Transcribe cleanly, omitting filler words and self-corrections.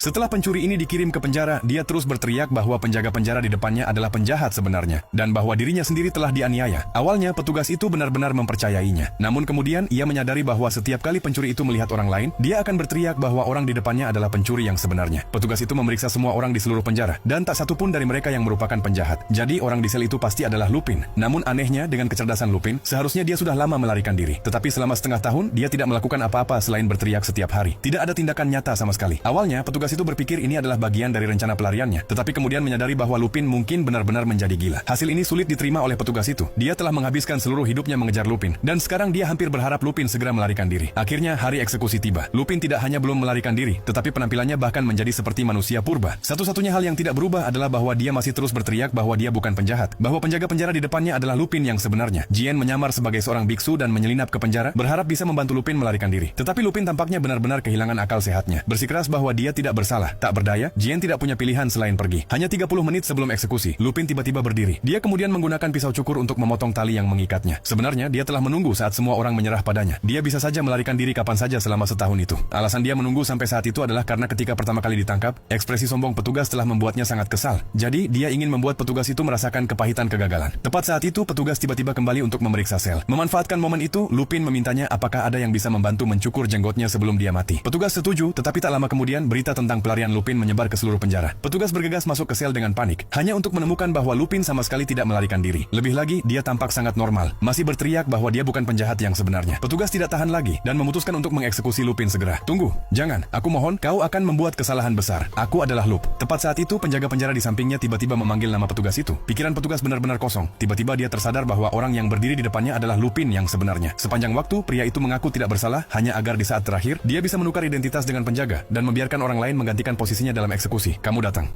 Setelah pencuri ini dikirim ke penjara, dia terus berteriak bahwa penjaga penjara di depannya adalah penjahat sebenarnya, dan bahwa dirinya sendiri telah dianiaya. Awalnya, petugas itu benar-benar mempercayainya. Namun kemudian, ia menyadari bahwa setiap kali pencuri itu melihat orang lain, dia akan berteriak bahwa orang di depannya adalah pencuri yang sebenarnya. Petugas itu memeriksa semua orang di seluruh penjara, dan tak satu pun dari mereka yang merupakan penjahat. Jadi, orang di sel itu pasti adalah Lupin. Namun anehnya, dengan kecerdasan Lupin, seharusnya dia sudah lama melarikan diri. Tetapi selama setengah tahun, dia tidak melakukan apa-apa selain berteriak setiap hari. Tidak ada tindakan nyata sama sekali. Awalnya, petugas itu berpikir ini adalah bagian dari rencana pelariannya, tetapi kemudian menyadari bahwa Lupin mungkin benar-benar menjadi gila. Hasil ini sulit diterima oleh petugas itu. Dia telah menghabiskan seluruh hidupnya mengejar Lupin, dan sekarang dia hampir berharap Lupin segera melarikan diri. Akhirnya, hari eksekusi tiba. Lupin tidak hanya belum melarikan diri, tetapi penampilannya bahkan menjadi seperti manusia purba. Satu-satunya hal yang tidak berubah adalah bahwa dia masih terus berteriak bahwa dia bukan penjahat, bahwa penjaga penjara di depannya adalah Lupin yang sebenarnya. Jian menyamar sebagai seorang biksu dan menyelinap ke penjara, berharap bisa membantu Lupin melarikan diri. Tetapi Lupin tampaknya benar-benar kehilangan akal sehatnya. Bersikeras bahwa dia tidak bersalah. Tak berdaya, Jian tidak punya pilihan selain pergi. Hanya 30 menit sebelum eksekusi, Lupin tiba-tiba berdiri. Dia kemudian menggunakan pisau cukur untuk memotong tali yang mengikatnya. Sebenarnya, dia telah menunggu saat semua orang menyerah padanya. Dia bisa saja melarikan diri kapan saja selama setahun itu. Alasan dia menunggu sampai saat itu adalah karena ketika pertama kali ditangkap, ekspresi sombong petugas telah membuatnya sangat kesal. Jadi, dia ingin membuat petugas itu merasakan kepahitan kegagalan. Tepat saat itu, petugas tiba-tiba kembali untuk memeriksa sel. Memanfaatkan momen itu, Lupin memintanya apakah ada yang bisa membantu mencukur jenggotnya sebelum dia mati. Petugas setuju, tetapi tak lama kemudian berita tentang pelarian Lupin menyebar ke seluruh penjara. Petugas bergegas masuk ke sel dengan panik, hanya untuk menemukan bahwa Lupin sama sekali tidak melarikan diri. Lebih lagi, dia tampak sangat normal, masih berteriak bahwa dia bukan penjahat yang sebenarnya. Petugas tidak tahan lagi dan memutuskan untuk mengeksekusi Lupin segera. Tunggu, jangan, aku mohon, kau akan membuat kesalahan besar. Aku adalah Lup. Tepat saat itu, penjaga penjara di sampingnya tiba-tiba memanggil nama petugas itu. Pikiran petugas benar-benar kosong. Tiba-tiba dia tersadar bahwa orang yang berdiri di depannya adalah Lupin yang sebenarnya. Sepanjang waktu, pria itu mengaku tidak bersalah, hanya agar di saat terakhir, dia bisa menukar identitas dengan penjaga dan membiarkan orang lain menggantikan posisinya dalam eksekusi. Kamu datang.